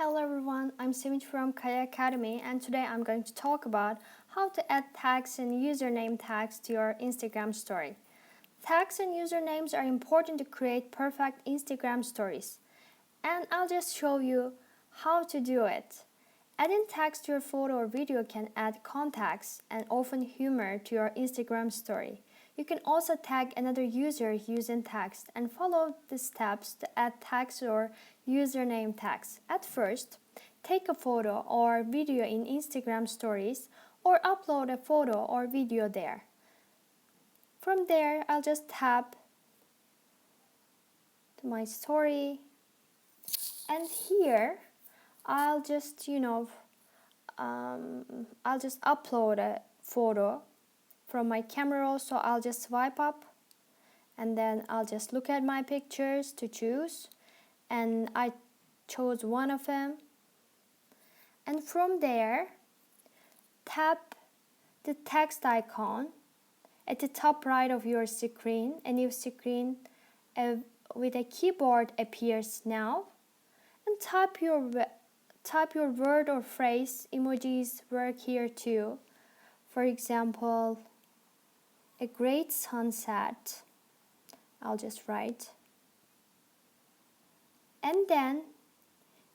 Hello everyone, I'm Simit from Kaya Academy, and today I'm going to talk about how to add tags and username tags to your Instagram story. Tags and usernames are important to create perfect Instagram stories, and I'll just show you how to do it. Adding tags to your photo or video can add context and often humor to your Instagram story. You can also tag another user using tags and follow the steps to add tags or username tags. At first, take a photo or video in Instagram stories or upload a photo or video there. From there, I'll just tap to my story, and here I'll just upload a photo from my camera roll. So I'll just swipe up and then I'll just look at my pictures to choose, and I chose one of them, and from there tap the text icon at the top right of your screen. A new screen with a keyboard appears now, and type your word or phrase. Emojis work here too. For example, a great sunset. I'll just write. And then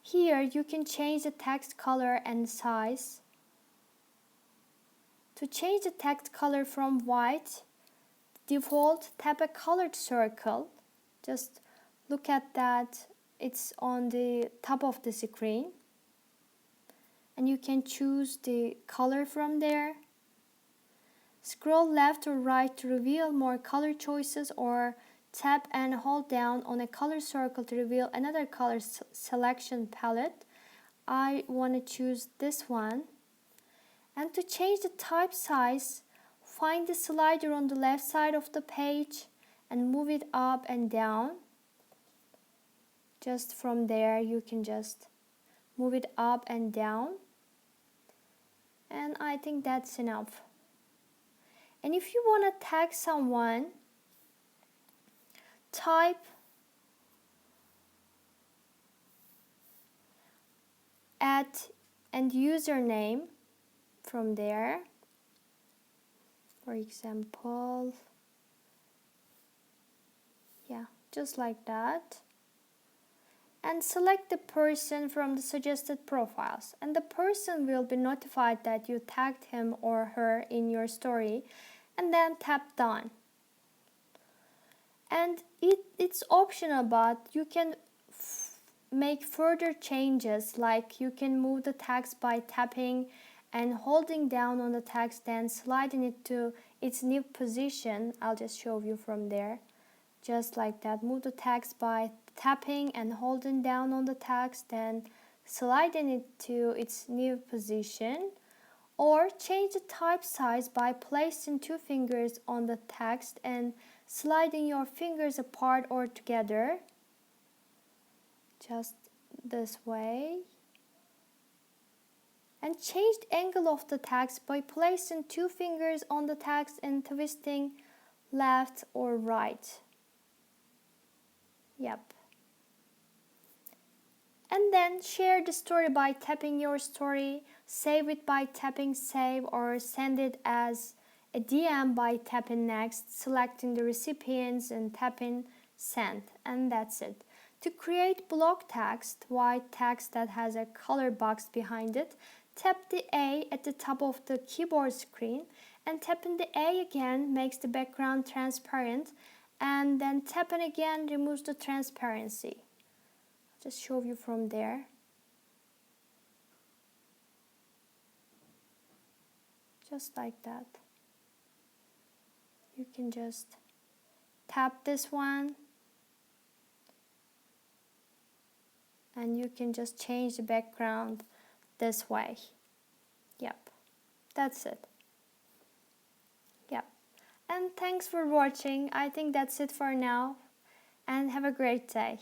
here you can change the text color and size. To change the text color from white default, tap a colored circle. Just look at that. It's on the top of the screen. And you can choose the color from there. Scroll left or right to reveal more color choices, or tap and hold down on a color circle to reveal another color selection palette. I want to choose this one. And to change the type size, find the slider on the left side of the page and move it up and down. Just from there you can just move it up and down. And I think that's enough. And if you want to tag someone, type and username from there. For example, just like that. And select the person from the suggested profiles, and the person will be notified that you tagged him or her in your story, and then tap done. And it's optional, but you can make further changes, like you can move the text by tapping and holding down on the text, then sliding it to its new position. I'll just show you from there. Just like that. Move the text by tapping and holding down on the text, then sliding it to its new position. Or change the type size by placing two fingers on the text and sliding your fingers apart or together. Just this way. And change the angle of the text by placing two fingers on the text and twisting left or right. And then share the story by tapping your story, save it by tapping save, or send it as a DM by tapping next, selecting the recipients and tapping send, and that's it. To create block text, white text that has a color box behind it, tap the A at the top of the keyboard screen, and tapping the A again makes the background transparent, and then tapping again removes the transparency. I'll just show you from there. Just like that. You can just tap this one, and you can just change the background this way. That's it. And thanks for watching. I think that's it for now, and have a great day.